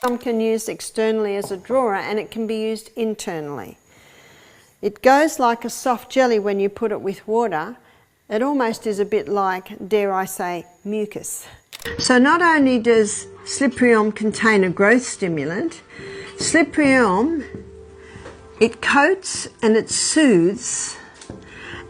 Elm can use externally as a drawer, and it can be used internally. It goes like a soft jelly when you put it with water. It almost is a bit like, dare I say, mucus. So not only does Slippery Elm contain a growth stimulant, Slippery Elm, it coats and it soothes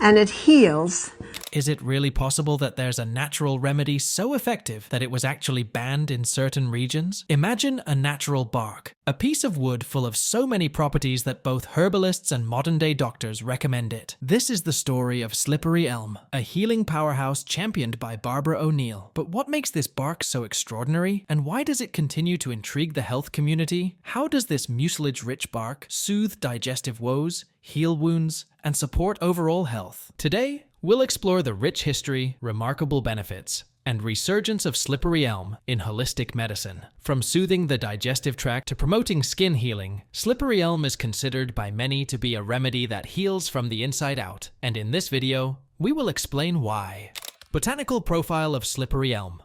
and it heals. Is it really possible that there's a natural remedy so effective that it was actually banned in certain regions? Imagine a natural bark, a piece of wood full of so many properties that both herbalists and modern-day doctors recommend it. This is the story of Slippery Elm, a healing powerhouse championed by Barbara O'Neill. But what makes this bark so extraordinary, and why does it continue to intrigue the health community? How does this mucilage-rich bark soothe digestive woes, heal wounds, and support overall health? Today, we'll explore the rich history, remarkable benefits, and resurgence of Slippery Elm in holistic medicine. From soothing the digestive tract to promoting skin healing, Slippery Elm is considered by many to be a remedy that heals from the inside out. And in this video, we will explain why. Botanical profile of Slippery Elm.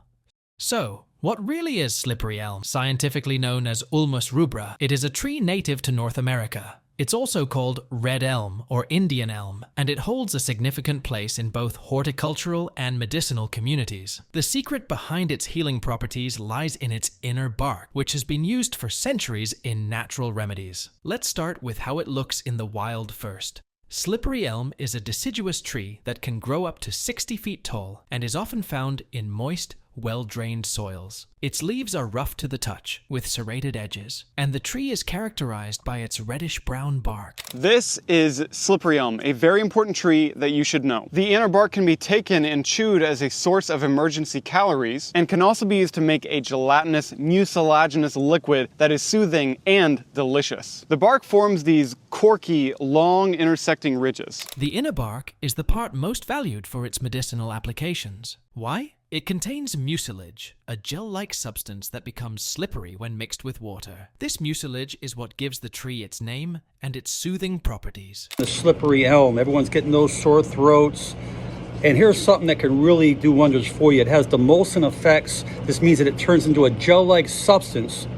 So, what really is Slippery Elm? Scientifically known as Ulmus rubra, it is a tree native to North America. It's also called red elm or Indian elm, and it holds a significant place in both horticultural and medicinal communities. The secret behind its healing properties lies in its inner bark, which has been used for centuries in natural remedies. Let's start with how it looks in the wild first. Slippery elm is a deciduous tree that can grow up to 60 feet tall and is often found in moist, well-drained soils. Its leaves are rough to the touch, with serrated edges, and the tree is characterized by its reddish-brown bark. This is Slippery Elm, a very important tree that you should know. The inner bark can be taken and chewed as a source of emergency calories, and can also be used to make a gelatinous, mucilaginous liquid that is soothing and delicious. The bark forms these corky, long, intersecting ridges. The inner bark is the part most valued for its medicinal applications. Why? It contains mucilage, a gel-like substance that becomes slippery when mixed with water. This mucilage is what gives the tree its name and its soothing properties. The slippery elm, everyone's getting those sore throats. And here's something that can really do wonders for you. It has demulcent effects. This means that it turns into a gel-like substance,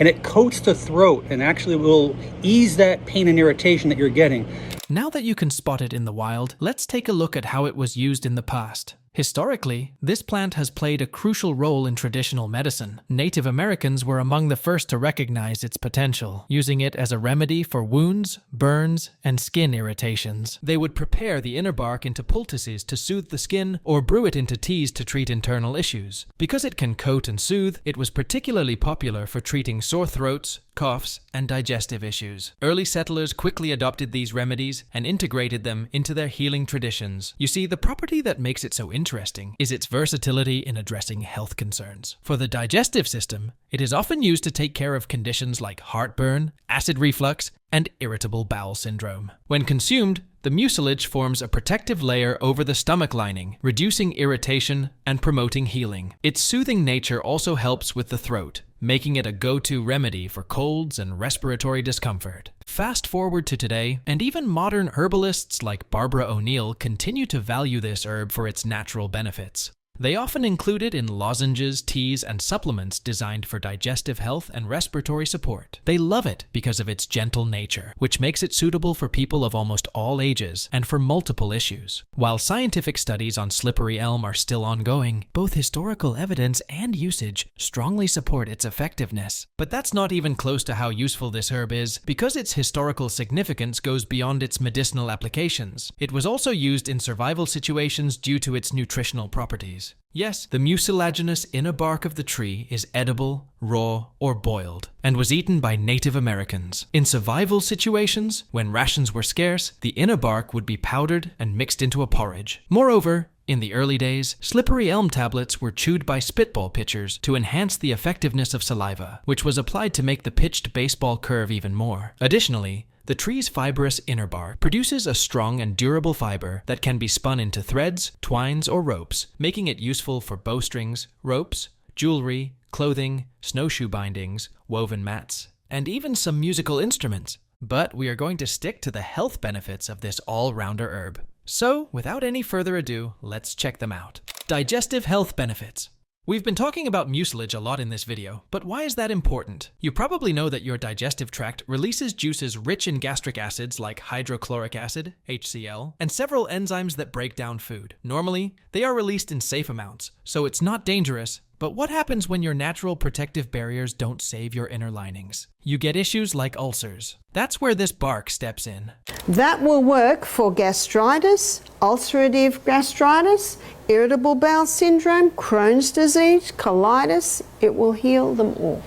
and it coats the throat and actually will ease that pain and irritation that you're getting. Now that you can spot it in the wild, let's take a look at how it was used in the past. Historically, this plant has played a crucial role in traditional medicine. Native Americans were among the first to recognize its potential, using it as a remedy for wounds, burns, and skin irritations. They would prepare the inner bark into poultices to soothe the skin, or brew it into teas to treat internal issues. Because it can coat and soothe, it was particularly popular for treating sore throats, coughs, and digestive issues. Early settlers quickly adopted these remedies and integrated them into their healing traditions. You see, the property that makes it so interesting is its versatility in addressing health concerns. For the digestive system, it is often used to take care of conditions like heartburn, acid reflux, and irritable bowel syndrome. When consumed, the mucilage forms a protective layer over the stomach lining, reducing irritation and promoting healing. Its soothing nature also helps with the throat, making it a go-to remedy for colds and respiratory discomfort. Fast forward to today, and even modern herbalists like Barbara O'Neill continue to value this herb for its natural benefits. They often include it in lozenges, teas, and supplements designed for digestive health and respiratory support. They love it because of its gentle nature, which makes it suitable for people of almost all ages and for multiple issues. While scientific studies on Slippery Elm are still ongoing, both historical evidence and usage strongly support its effectiveness. But that's not even close to how useful this herb is, because its historical significance goes beyond its medicinal applications. It was also used in survival situations due to its nutritional properties. Yes, the mucilaginous inner bark of the tree is edible, raw, or boiled, and was eaten by Native Americans. In survival situations, when rations were scarce, the inner bark would be powdered and mixed into a porridge. Moreover, in the early days, Slippery Elm tablets were chewed by spitball pitchers to enhance the effectiveness of saliva, which was applied to make the pitched baseball curve even more. Additionally, the tree's fibrous inner bark produces a strong and durable fiber that can be spun into threads, twines, or ropes, making it useful for bowstrings, ropes, jewelry, clothing, snowshoe bindings, woven mats, and even some musical instruments. But we are going to stick to the health benefits of this all-rounder herb. So, without any further ado, let's check them out. Digestive health benefits. We've been talking about mucilage a lot in this video, but why is that important? You probably know that your digestive tract releases juices rich in gastric acids like hydrochloric acid, HCl, and several enzymes that break down food. Normally, they are released in safe amounts, so it's not dangerous. But what happens when your natural protective barriers don't save your inner linings? You get issues like ulcers. That's where this bark steps in. That will work for gastritis, ulcerative gastritis, irritable bowel syndrome, Crohn's disease, colitis. It will heal them all.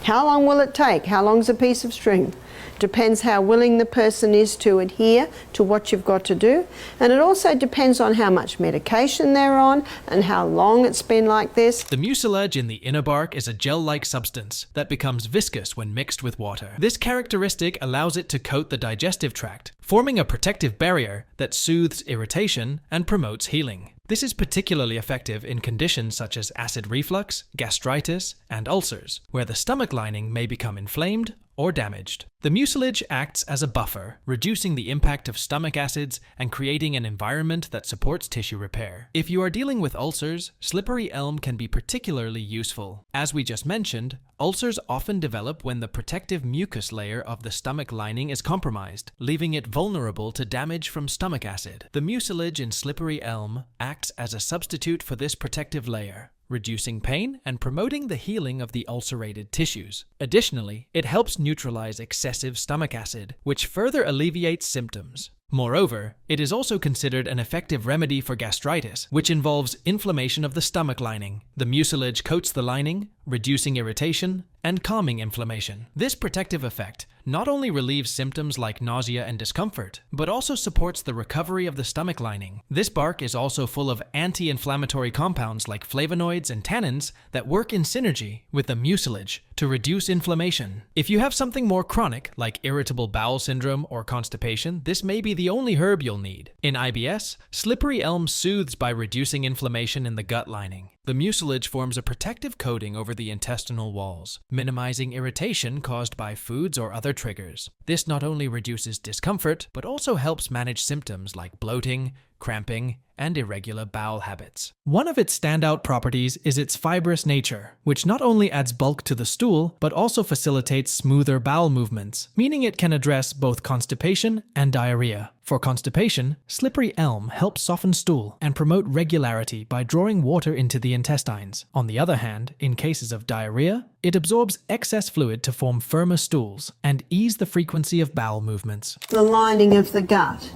How long will it take? How long's a piece of string? Depends how willing the person is to adhere to what you've got to do. And it also depends on how much medication they're on and how long it's been like this. The mucilage in the inner bark is a gel-like substance that becomes viscous when mixed with water. This characteristic allows it to coat the digestive tract, forming a protective barrier that soothes irritation and promotes healing. This is particularly effective in conditions such as acid reflux, gastritis, and ulcers, where the stomach lining may become inflamed or damaged. The mucilage acts as a buffer, reducing the impact of stomach acids and creating an environment that supports tissue repair. If you are dealing with ulcers, Slippery Elm can be particularly useful. As we just mentioned, ulcers often develop when the protective mucus layer of the stomach lining is compromised, leaving it vulnerable to damage from stomach acid. The mucilage in Slippery Elm acts as a substitute for this protective layer, reducing pain and promoting the healing of the ulcerated tissues. Additionally, it helps neutralize excessive stomach acid, which further alleviates symptoms. Moreover, it is also considered an effective remedy for gastritis, which involves inflammation of the stomach lining. The mucilage coats the lining, reducing irritation and calming inflammation. This protective effect not only relieves symptoms like nausea and discomfort, but also supports the recovery of the stomach lining. This bark is also full of anti-inflammatory compounds like flavonoids and tannins that work in synergy with the mucilage to reduce inflammation. If you have something more chronic, like irritable bowel syndrome or constipation, this may be the only herb you'll need. In IBS, Slippery Elm soothes by reducing inflammation in the gut lining. The mucilage forms a protective coating over the intestinal walls, minimizing irritation caused by foods or other triggers. This not only reduces discomfort, but also helps manage symptoms like bloating, cramping, and irregular bowel habits. One of its standout properties is its fibrous nature, which not only adds bulk to the stool, but also facilitates smoother bowel movements, meaning it can address both constipation and diarrhea. For constipation, Slippery Elm helps soften stool and promote regularity by drawing water into the intestines. On the other hand, in cases of diarrhea, it absorbs excess fluid to form firmer stools and ease the frequency of bowel movements. The lining of the gut.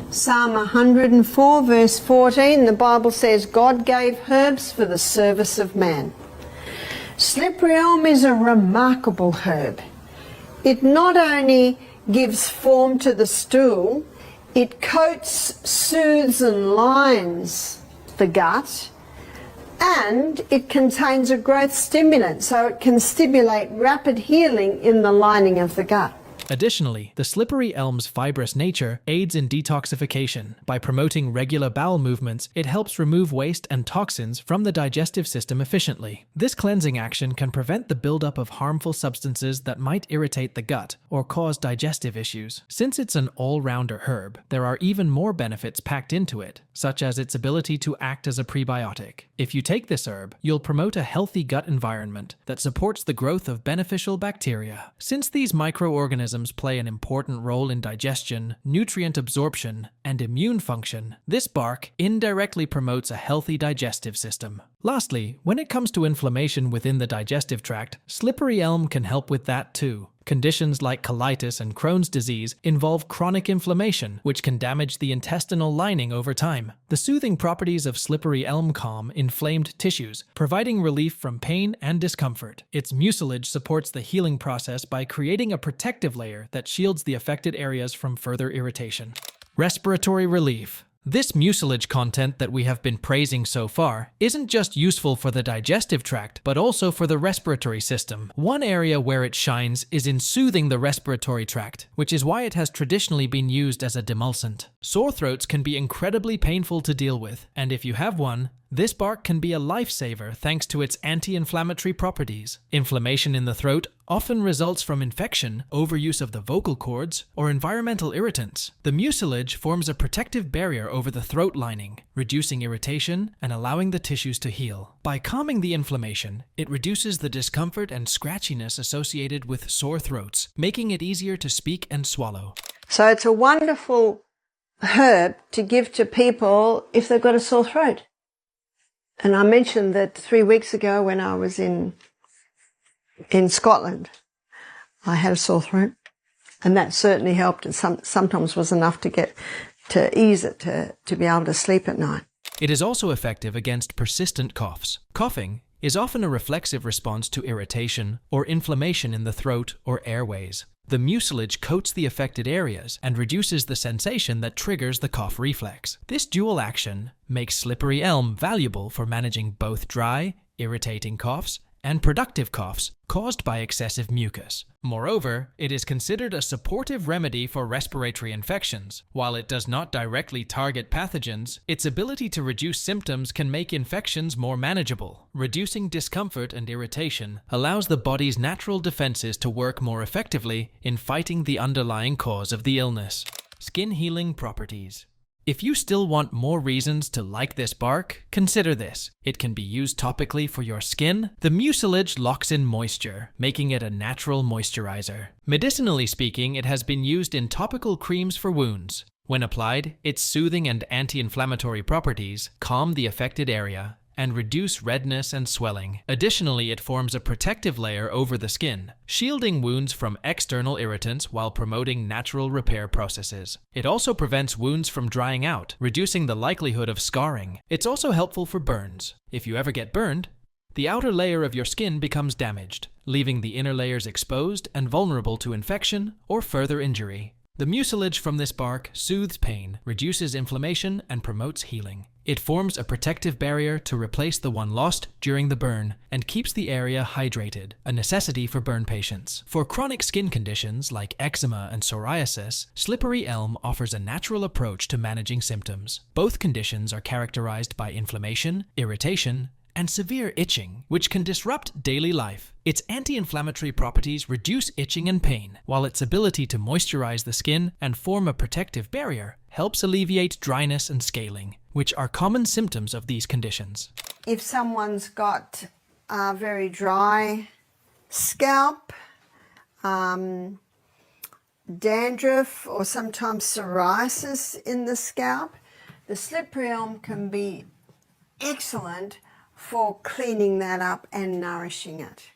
Psalm 104 verse 14, the Bible says, God gave herbs for the service of man. Slippery elm is a remarkable herb. It not only gives form to the stool, it coats, soothes and lines the gut, and it contains a growth stimulant, so it can stimulate rapid healing in the lining of the gut. Additionally, the Slippery Elm's fibrous nature aids in detoxification. By promoting regular bowel movements, it helps remove waste and toxins from the digestive system efficiently. This cleansing action can prevent the buildup of harmful substances that might irritate the gut or cause digestive issues. Since it's an all-rounder herb, there are even more benefits packed into it, such as its ability to act as a prebiotic. If you take this herb, you'll promote a healthy gut environment that supports the growth of beneficial bacteria. Since these microorganisms play an important role in digestion, nutrient absorption, and immune function, this bark indirectly promotes a healthy digestive system. Lastly, when it comes to inflammation within the digestive tract, Slippery Elm can help with that too. Conditions like colitis and Crohn's disease involve chronic inflammation, which can damage the intestinal lining over time. The soothing properties of Slippery Elm calm inflamed tissues, providing relief from pain and discomfort. Its mucilage supports the healing process by creating a protective layer that shields the affected areas from further irritation. Respiratory relief. This mucilage content that we have been praising so far isn't just useful for the digestive tract, but also for the respiratory system. One area where it shines is in soothing the respiratory tract, which is why it has traditionally been used as a demulcent. Sore throats can be incredibly painful to deal with, and if you have one, This bark can be a lifesaver thanks to its anti-inflammatory properties. Inflammation in the throat often results from infection, overuse of the vocal cords, or environmental irritants. The mucilage forms a protective barrier over the throat lining, reducing irritation and allowing the tissues to heal. By calming the inflammation, it reduces the discomfort and scratchiness associated with sore throats, making it easier to speak and swallow. So it's a wonderful herb to give to people if they've got a sore throat. And I mentioned that 3 weeks ago when I was in Scotland, I had a sore throat, and that certainly helped, and sometimes was enough to ease it, to be able to sleep at night. It is also effective against persistent coughs. Coughing is often a reflexive response to irritation or inflammation in the throat or airways. The mucilage coats the affected areas and reduces the sensation that triggers the cough reflex. This dual action makes Slippery Elm valuable for managing both dry, irritating coughs and productive coughs caused by excessive mucus. Moreover, it is considered a supportive remedy for respiratory infections. While it does not directly target pathogens, its ability to reduce symptoms can make infections more manageable. Reducing discomfort and irritation allows the body's natural defenses to work more effectively in fighting the underlying cause of the illness. Skin healing properties. If you still want more reasons to like this bark, consider this. It can be used topically for your skin. The mucilage locks in moisture, making it a natural moisturizer. Medicinally speaking, it has been used in topical creams for wounds. When applied, its soothing and anti-inflammatory properties calm the affected area and reduce redness and swelling. Additionally, it forms a protective layer over the skin, shielding wounds from external irritants while promoting natural repair processes. It also prevents wounds from drying out, reducing the likelihood of scarring. It's also helpful for burns. If you ever get burned, the outer layer of your skin becomes damaged, leaving the inner layers exposed and vulnerable to infection or further injury. The mucilage from this bark soothes pain, reduces inflammation, and promotes healing. It forms a protective barrier to replace the one lost during the burn and keeps the area hydrated, a necessity for burn patients. For chronic skin conditions like eczema and psoriasis, Slippery Elm offers a natural approach to managing symptoms. Both conditions are characterized by inflammation, irritation, and severe itching, which can disrupt daily life. Its anti-inflammatory properties reduce itching and pain, while its ability to moisturize the skin and form a protective barrier helps alleviate dryness and scaling, which are common symptoms of these conditions. If someone's got a very dry scalp, dandruff, or sometimes psoriasis in the scalp, the Slippery Elm can be excellent for cleaning that up and nourishing it.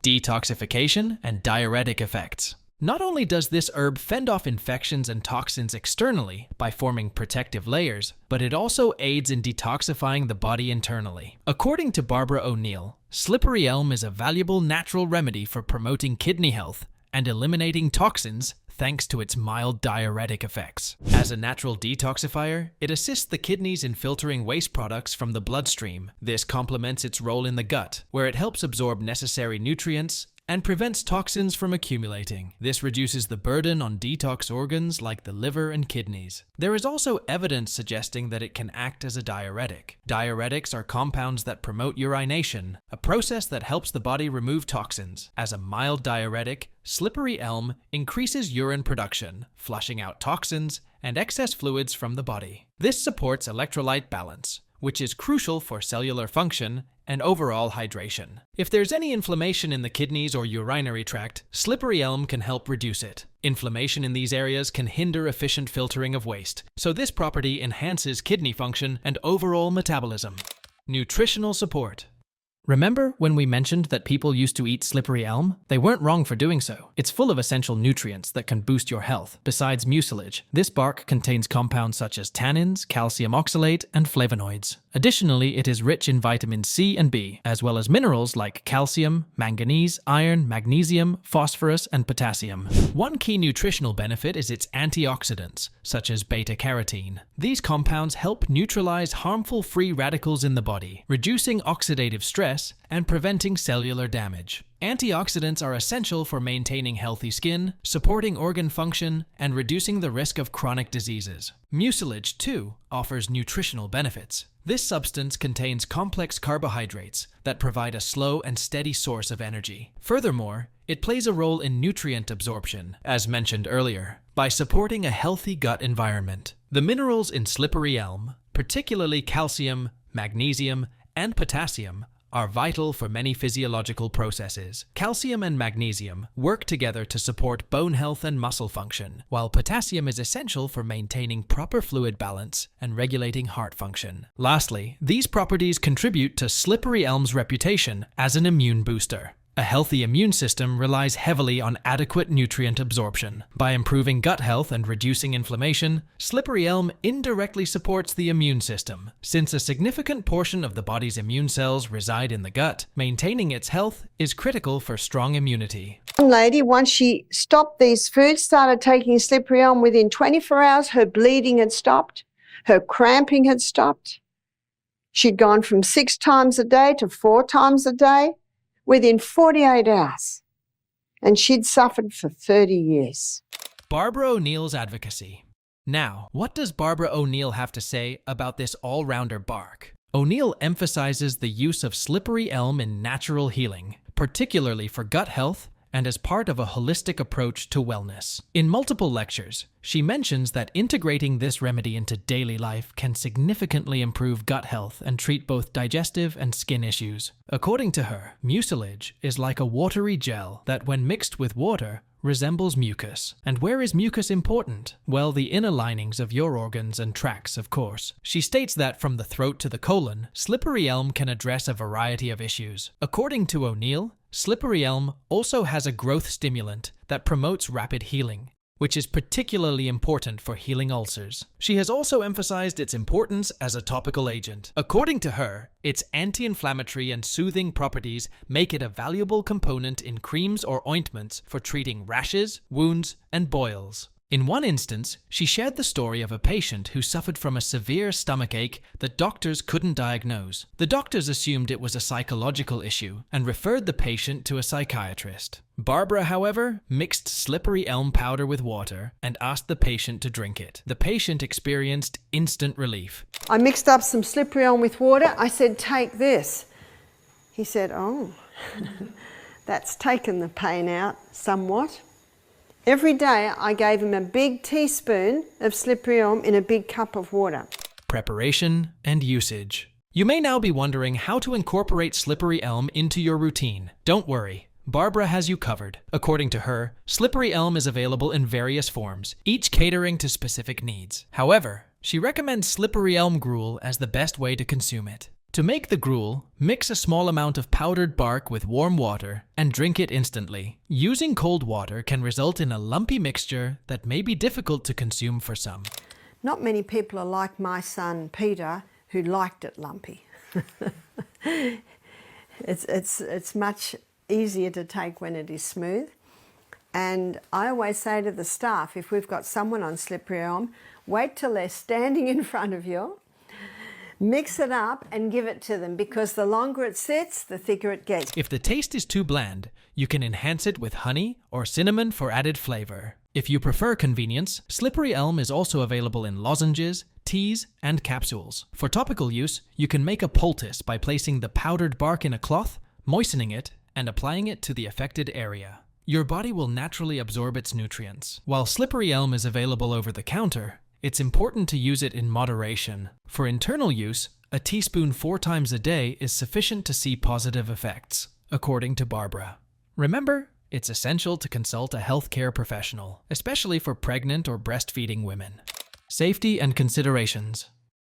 Detoxification and diuretic effects. Not only does this herb fend off infections and toxins externally by forming protective layers, but it also aids in detoxifying the body internally. According to Barbara O'Neill, Slippery Elm is a valuable natural remedy for promoting kidney health and eliminating toxins thanks to its mild diuretic effects. As a natural detoxifier, it assists the kidneys in filtering waste products from the bloodstream. This complements its role in the gut, where it helps absorb necessary nutrients and prevents toxins from accumulating. This reduces the burden on detox organs like the liver and kidneys. There is also evidence suggesting that it can act as a diuretic. Diuretics are compounds that promote urination, a process that helps the body remove toxins. As a mild diuretic, Slippery Elm increases urine production, flushing out toxins and excess fluids from the body. This supports electrolyte balance, which is crucial for cellular function and overall hydration. If there's any inflammation in the kidneys or urinary tract, Slippery Elm can help reduce it. Inflammation in these areas can hinder efficient filtering of waste, so this property enhances kidney function and overall metabolism. Nutritional support. Remember when we mentioned that people used to eat Slippery Elm? They weren't wrong for doing so. It's full of essential nutrients that can boost your health. Besides mucilage, this bark contains compounds such as tannins, calcium oxalate, and flavonoids. Additionally, it is rich in vitamin C and B, as well as minerals like calcium, manganese, iron, magnesium, phosphorus, and potassium. One key nutritional benefit is its antioxidants, such as beta-carotene. These compounds help neutralize harmful free radicals in the body, reducing oxidative stress and preventing cellular damage. Antioxidants are essential for maintaining healthy skin, supporting organ function, and reducing the risk of chronic diseases. Mucilage, too, offers nutritional benefits. This substance contains complex carbohydrates that provide a slow and steady source of energy. Furthermore, it plays a role in nutrient absorption, as mentioned earlier, by supporting a healthy gut environment. The minerals in Slippery Elm, particularly calcium, magnesium, and potassium, are vital for many physiological processes. Calcium and magnesium work together to support bone health and muscle function, while potassium is essential for maintaining proper fluid balance and regulating heart function. Lastly, these properties contribute to Slippery Elm's reputation as an immune booster. A healthy immune system relies heavily on adequate nutrient absorption. By improving gut health and reducing inflammation, Slippery Elm indirectly supports the immune system. Since a significant portion of the body's immune cells reside in the gut, maintaining its health is critical for strong immunity. One lady, once she stopped these foods, started taking Slippery Elm, within 24 hours, her bleeding had stopped, her cramping had stopped. She'd gone from 6 times a day to 4 times a day within 48 hours, and she'd suffered for 30 years. Barbara ONeill's Advocacy. Now, what does Barbara ONeill have to say about this all-rounder bark? ONeill emphasizes the use of Slippery Elm in natural healing, particularly for gut health and as part of a holistic approach to wellness. In multiple lectures, she mentions that integrating this remedy into daily life can significantly improve gut health and treat both digestive and skin issues. According to her, mucilage is like a watery gel that, when mixed with water, resembles mucus. And where is mucus important? Well, the inner linings of your organs and tracts, of course. She states that from the throat to the colon, Slippery Elm can address a variety of issues. According to ONeill, Slippery Elm also has a growth stimulant that promotes rapid healing, which is particularly important for healing ulcers. She has also emphasized its importance as a topical agent. According to her, its anti-inflammatory and soothing properties make it a valuable component in creams or ointments for treating rashes, wounds, and boils. In one instance, she shared the story of a patient who suffered from a severe stomachache that doctors couldn't diagnose. The doctors assumed it was a psychological issue and referred the patient to a psychiatrist. Barbara, however, mixed Slippery Elm powder with water and asked the patient to drink it. The patient experienced instant relief. I mixed up some Slippery Elm with water. I said, "Take this." He said, "Oh, that's taken the pain out somewhat." Every day I gave him a big teaspoon of Slippery Elm in a big cup of water. Preparation and usage. You may now be wondering how to incorporate Slippery Elm into your routine. Don't worry, Barbara has you covered. According to her, Slippery Elm is available in various forms, each catering to specific needs. However, she recommends Slippery Elm gruel as the best way to consume it. To make the gruel, mix a small amount of powdered bark with warm water and drink it instantly. Using cold water can result in a lumpy mixture that may be difficult to consume for some. Not many people are like my son Peter, who liked it lumpy. It's much easier to take when it is smooth. And I always say to the staff, if we've got someone on Slippery Elm, wait till they're standing in front of you, mix it up and give it to them, because the longer it sits, the thicker it gets. If the taste is too bland, you can enhance it with honey or cinnamon for added flavor. If you prefer convenience, Slippery Elm is also available in lozenges, teas, and capsules. For topical use, you can make a poultice by placing the powdered bark in a cloth, moistening it, and applying it to the affected area. Your body will naturally absorb its nutrients. While Slippery Elm is available over the counter, it's important to use it in moderation. For internal use, a teaspoon 4 times a day is sufficient to see positive effects, according to Barbara. Remember, it's essential to consult a healthcare professional, especially for pregnant or breastfeeding women. Safety and considerations.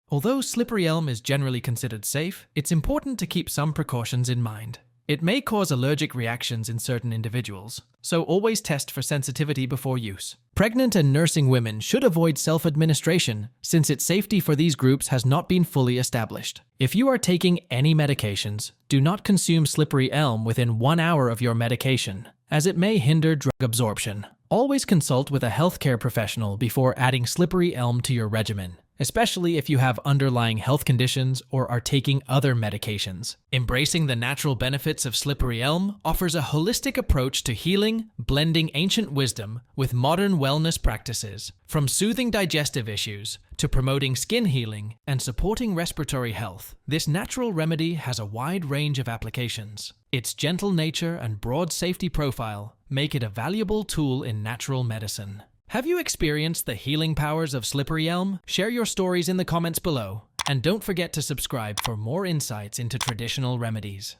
Although Slippery Elm is generally considered safe, it's important to keep some precautions in mind. It may cause allergic reactions in certain individuals, so always test for sensitivity before use. Pregnant and nursing women should avoid self-administration, since its safety for these groups has not been fully established. If you are taking any medications, do not consume Slippery Elm within 1 hour of your medication, as it may hinder drug absorption. Always consult with a healthcare professional before adding Slippery Elm to your regimen, especially if you have underlying health conditions or are taking other medications. Embracing the natural benefits of Slippery Elm offers a holistic approach to healing, blending ancient wisdom with modern wellness practices. From soothing digestive issues to promoting skin healing and supporting respiratory health, this natural remedy has a wide range of applications. Its gentle nature and broad safety profile make it a valuable tool in natural medicine. Have you experienced the healing powers of Slippery Elm? Share your stories in the comments below, and don't forget to subscribe for more insights into traditional remedies.